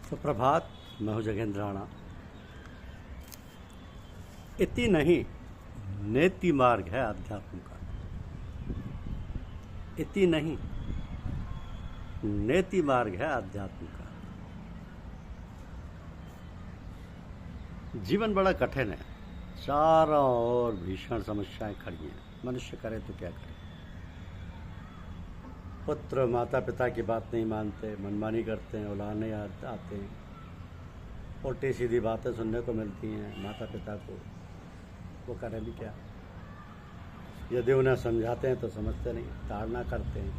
सुप्रभात। मैं हूँ जगेंद्र राणा। इति नहीं नेति मार्ग है अध्यात्म का। इति नहीं नेति मार्ग है अध्यात्म का। जीवन बड़ा कठिन है, चारों ओर भीषण समस्याएं खड़ी हैं। मनुष्य करे तो क्या करे। पुत्र माता पिता की बात नहीं मानते, मनमानी करते हैं, उलाहने आते हैं, उल्टी सीधी बातें सुनने को मिलती हैं माता पिता को। वो करें भी क्या। यदि उन्हें समझाते हैं तो समझते नहीं, ताड़ना करते हैं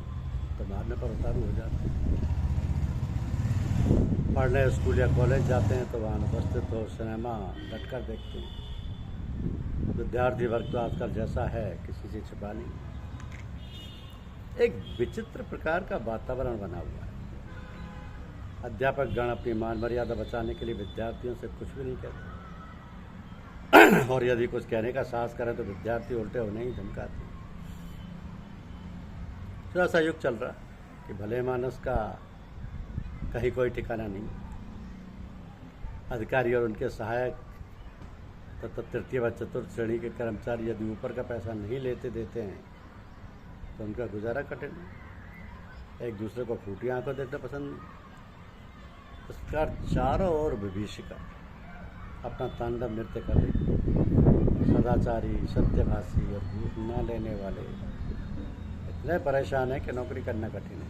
तो मारने पर उतारू हो जाते हैं। पढ़ने स्कूल या कॉलेज जाते हैं तो वहाँ उपस्थित हो सिनेमा डटकर देखते हैं। विद्यार्थी वर्ग तो आजकल जैसा है किसी से छिपा नहीं। एक विचित्र प्रकार का वातावरण बना हुआ है। अध्यापक गण अपनी मान मर्यादा बचाने के लिए विद्यार्थियों से कुछ भी नहीं कहते और यदि कुछ कहने का साहस करें तो विद्यार्थी उल्टे उन्हें ही धमकाते हैं। तो ऐसा युग चल रहा है कि भले मानस का कहीं कोई ठिकाना नहीं। अधिकारी और उनके सहायक तथा तृतीय व चतुर्थ श्रेणी के कर्मचारी यदि ऊपर का पैसा नहीं देते हैं तो उनका गुजारा कठिन है। एक दूसरे को फूटी आंखों देखना पसंद नहीं। इसका चारों ओर विभीषिका अपना तांडव नृत्य कर रही। सदाचारी, सत्यभाषी और घूस न लेने वाले इतने परेशान हैं कि नौकरी करना कठिन है।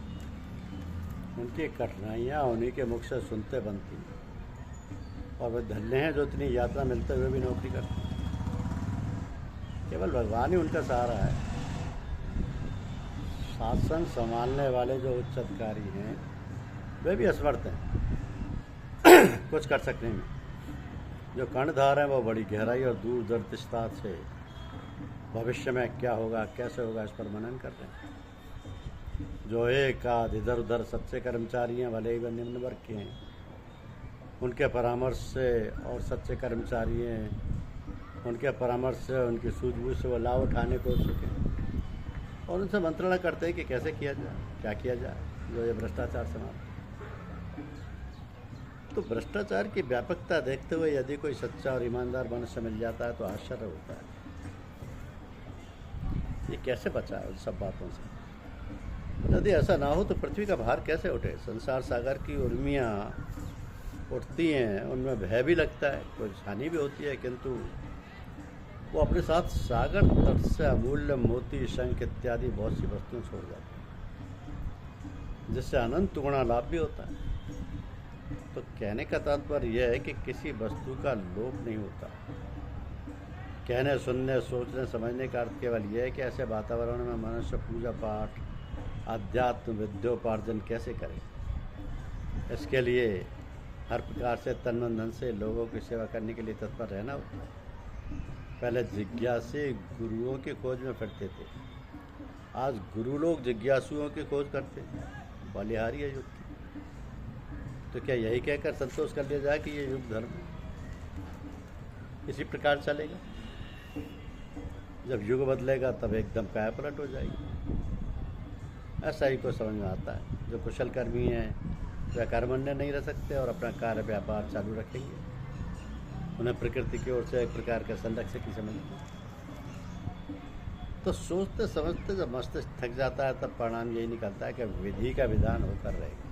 उनकी कठिनाइयाँ उन्हीं के मुख से सुनते बनती हैं और वे धन्य हैं जो इतनी यात्रा मिलते हुए भी नौकरी करते हैं। केवल भगवान ही उनका सहारा है। शासन संभालने वाले जो उच्च अधिकारी हैं वे भी असमर्थ हैं कुछ कर सकने में। जो कर्णधार हैं वो बड़ी गहराई और दूरदर्शिता से भविष्य में क्या होगा, कैसे होगा, इस पर मनन कर रहे हैं। जो एक आध इधर उधर सच्चे कर्मचारी हैं, भले ही वे निम्न वर्ग के हैं, उनके परामर्श से और सच्चे कर्मचारी हैं, उनके परामर्श से, उनकी सूझबूझ से वो लाभ उठाने को उत्सुक हैं और उनसे मंत्रणा करते हैं कि कैसे किया जाए, क्या किया जाए, जो ये भ्रष्टाचार समाप्त। तो भ्रष्टाचार की व्यापकता देखते हुए यदि कोई सच्चा और ईमानदार मनुष्य मिल जाता है तो आश्चर्य होता है। ये कैसे बचा है उन सब बातों से। यदि ऐसा ना हो तो पृथ्वी का भार कैसे उठे। संसार सागर की उर्मियाँ उठती हैं, उनमें भय भी लगता है, कुछ हानि भी होती है, किंतु वो अपने साथ सागर तट से अमूल्य मोती, शंख इत्यादि बहुत सी वस्तुएं छोड़ जाती हैं, जिससे अनंत गुणा लाभ भी होता है। तो कहने का तात्पर्य यह है कि किसी वस्तु का लोभ नहीं होता। कहने, सुनने, सोचने, समझने का अर्थ केवल यह है कि ऐसे वातावरण में मनुष्य पूजा पाठ, अध्यात्म, विद्योपार्जन कैसे करे। इसके लिए हर प्रकार से तन मन धन से लोगों की सेवा करने के लिए तत्पर रहना होता है। पहले जिज्ञासी गुरुओं की खोज में फिरते थे, आज गुरु लोग जिज्ञासुओं की खोज करते हैं। बलिहारी है युग की। तो क्या यही कहकर संतोष कर लिया जाए कि ये युग धर्म इसी प्रकार चलेगा। जब युग बदलेगा तब एकदम काया पलट हो जाएगी। ऐसा ही को समझ में आता है। जो कुशल कर्मी हैं वे कर्मण्य नहीं रह सकते और अपना कार्य व्यापार चालू रखेंगे। उन्हें प्रकृति की ओर से एक प्रकार के संरक्षक की समझ। तो सोचते समझते जब मस्तिष्क थक जाता है तब परिणाम यही निकलता है कि विधि का विधान होकर रहेगा।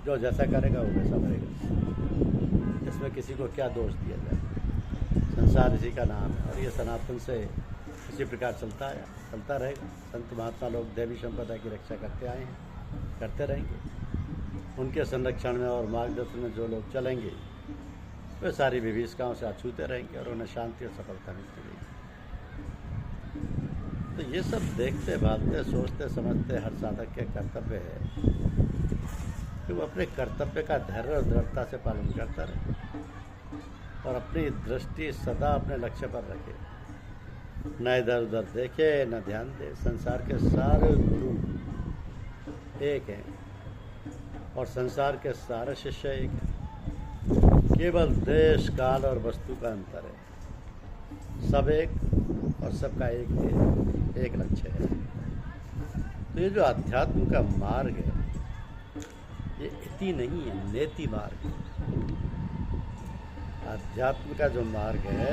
जो जैसा करेगा वो वैसा करेगा। इसमें किसी को क्या दोष दिया जाए। संसार इसी का नाम है और ये सनातन से इसी प्रकार चलता रहेगा। संत महात्मा लोग देवी संपदा की रक्षा करते आए हैं, करते रहेंगे। उनके संरक्षण में और मार्गदर्शन में जो लोग चलेंगे वे सारी विभीषिकाओं से अछूते रहेंगे और उन्हें शांति और सफलता मिलती रहेगी। तो ये सब देखते, भालते, सोचते, समझते हर साधक के कर्तव्य है कि वो अपने कर्तव्य का धैर्य और दृढ़ता से पालन करता रहे और अपनी दृष्टि सदा अपने लक्ष्य पर रखे। न इधर उधर देखे, न ध्यान दे। संसार के सारे गुरु एक हैं और संसार के सारे शिष्य एक हैं। केवल देश, काल और वस्तु का अंतर है। सब एक और सबका एक लक्ष्य है। तो ये जो अध्यात्म का मार्ग है ये नीति नहीं है, नेति मार्ग है। अध्यात्म का जो मार्ग है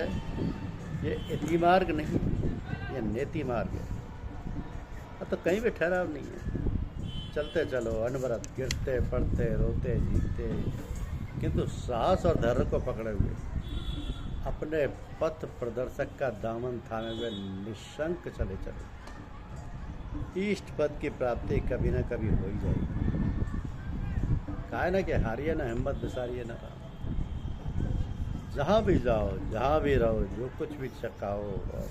ये इति मार्ग नहीं, ये नेति मार्ग है। अब तो कहीं भी ठहराव नहीं है, चलते चलो अनवरत, गिरते पड़ते रोते जीतते, किंतु साहस और धैर्य को पकड़े हुए अपने पथ प्रदर्शक का दामन थामे हुए निशंक चले चले इष्ट पद की प्राप्ति कभी न कभी हो ही जाएगी। कहा ना कि हारिए ना हिम्मत, बिसारिए ना राम। जहाँ भी जाओ, जहाँ भी रहो, जो कुछ भी चखाओ और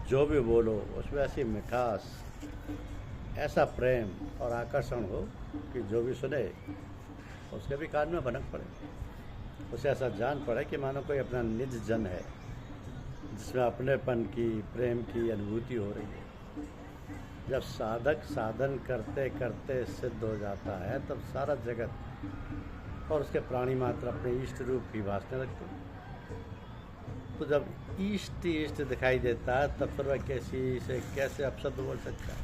जो भी बोलो, उसमें ऐसी मिठास, ऐसा प्रेम और आकर्षण हो कि जो भी सुने उसके भी कान में भनक पड़े, उसे ऐसा जान पड़े कि मानो कोई अपना निज जन है जिसमें अपनेपन की, प्रेम की अनुभूति हो रही है। जब साधक साधन करते करते सिद्ध हो जाता है तब सारा जगत और उसके प्राणी मात्र अपने इष्ट रूप की भासने लगते हैं। तो जब इष्ट दिखाई देता है तब फिर वह कैसे अपशब्द बोल सकता है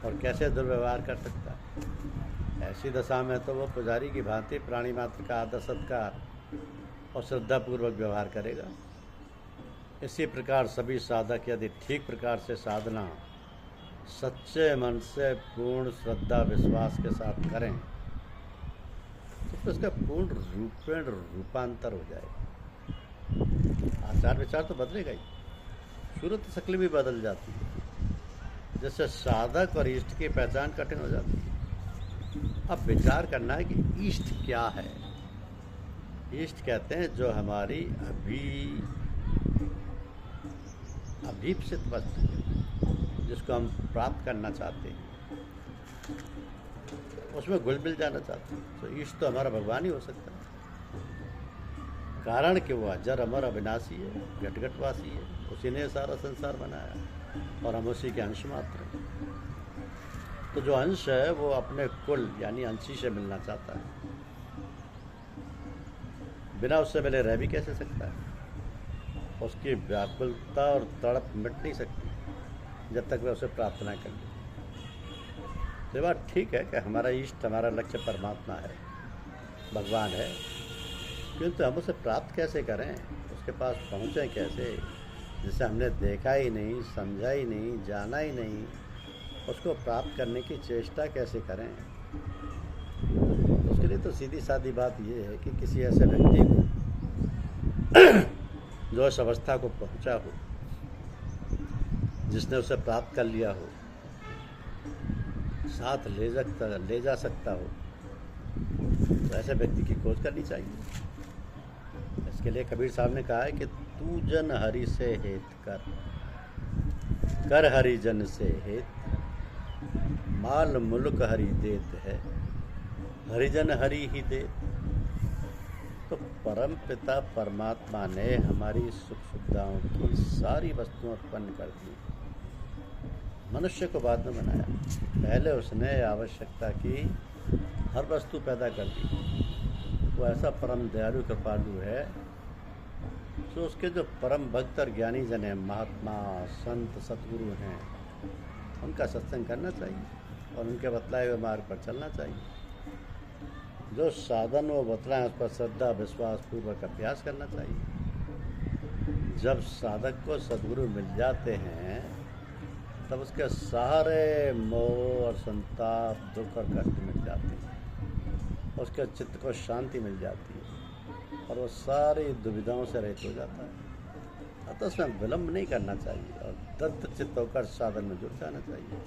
और कैसे दुर्व्यवहार कर सकता है। ऐसी दशा में तो वो पुजारी की भांति प्राणी मात्र का आदर सत्कार और श्रद्धापूर्वक व्यवहार करेगा। इसी प्रकार सभी साधक यदि ठीक प्रकार से साधना सच्चे मन से पूर्ण श्रद्धा विश्वास के साथ करें तो फिर उसका पूर्ण रूपेण रूपांतर हो जाएगा। आचार विचार तो बदलेगा ही, सूरत शक्ल भी बदल जाती है, जैसे साधक और इष्ट की पहचान कठिन हो जाती है। अब विचार करना है कि इष्ट क्या है। इष्ट कहते हैं जो हमारी अभीप्सित वस्तु है, जिसको हम प्राप्त करना चाहते हैं, उसमें घुल मिल जाना चाहते हैं। तो इष्ट तो हमारा भगवान ही हो सकता है, कारण कि वो अजर अमर अविनाशी है, घटघटवासी है, उसी ने सारा संसार बनाया और हम उसी के अंश मात्र हैं। तो जो अंश है वो अपने कुल यानी अंशी से मिलना चाहता है, बिना उससे मिले रह भी कैसे सकता है। उसकी व्याकुलता और तड़प मिट नहीं सकती जब तक वह उसे प्राप्त ना कर ले। तो बात ठीक है कि हमारा इष्ट, हमारा लक्ष्य परमात्मा है, भगवान है, किंतु हम उसे प्राप्त कैसे करें, उसके पास पहुँचें कैसे, जिसे हमने देखा ही नहीं, समझा ही नहीं, जाना ही नहीं, उसको प्राप्त करने की चेष्टा कैसे करें। उसके लिए तो सीधी सादी बात ये है कि किसी ऐसे व्यक्ति को जो इस अवस्था को पहुँचा हो, जिसने उसे प्राप्त कर लिया हो, साथ ले जा सकता हो, तो ऐसे व्यक्ति की खोज करनी चाहिए। इसके लिए कबीर साहब ने कहा है कि तू जन हरि से हेत कर हरि जन से हेत, माल मुल्क हरि देत है, हरिजन हरि ही देत। तो परम पिता परमात्मा ने हमारी सुख सुविधाओं की सारी वस्तुएं उत्पन्न कर दी, मनुष्य को बाद में बनाया। पहले उसने आवश्यकता की हर वस्तु पैदा कर दी। वो ऐसा परम दयालु कृपालु है, तो उसके जो परम भक्त और ज्ञानी जन हैं, महात्मा संत सतगुरु हैं, उनका सत्संग करना चाहिए और उनके बतलाए हुए मार्ग पर चलना चाहिए। जो साधन वो बतलाएं उस पर श्रद्धा विश्वास पूर्वक अभ्यास करना चाहिए। जब साधक को सद्गुरु मिल जाते हैं तब उसके सारे मोह और संताप, दुख और कष्ट मिल जाते हैं, उसके चित्त को शांति मिल जाती है और वो सारी दुविधाओं से रहित हो जाता है। तो उसमें विलम्ब नहीं करना चाहिए और दत्त चित्त होकर साधन में जुड़ जाना चाहिए।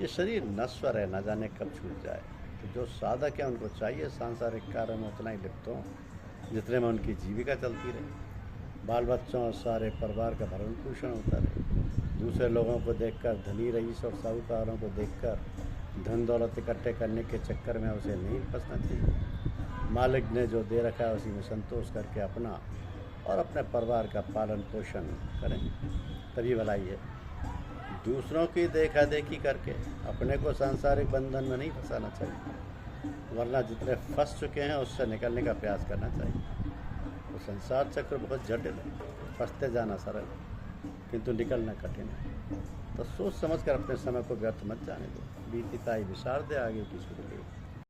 ये शरीर नश्वर है, न जाने कब छूट जाए। तो जो साधक है उनको चाहिए सांसारिक कार्य में उतना ही लिप्त हों जितने में उनकी जीविका चलती रहे, बाल बच्चों और सारे परिवार का भरण पोषण होता रहे। दूसरे लोगों को देखकर, धनी रईस और साहूकारों को देखकर धन दौलत इकट्ठे करने के चक्कर में उसे नहीं फंसना चाहिए। मालिक ने जो दे रखा है उसी में संतोष करके अपना और अपने परिवार का पालन पोषण करें, तभी भलाई है। दूसरों की देखा देखी करके अपने को सांसारिक बंधन में नहीं फंसाना चाहिए, वरना जितने फंस चुके हैं उससे निकलने का प्रयास करना चाहिए। तो संसार चक्र बहुत जटिल है, फंसते जाना सरल किंतु निकलना कठिन है। तो सोच समझ कर अपने समय को व्यर्थ मत जाने दो, बीती ताई विसार दे आगे की शुरू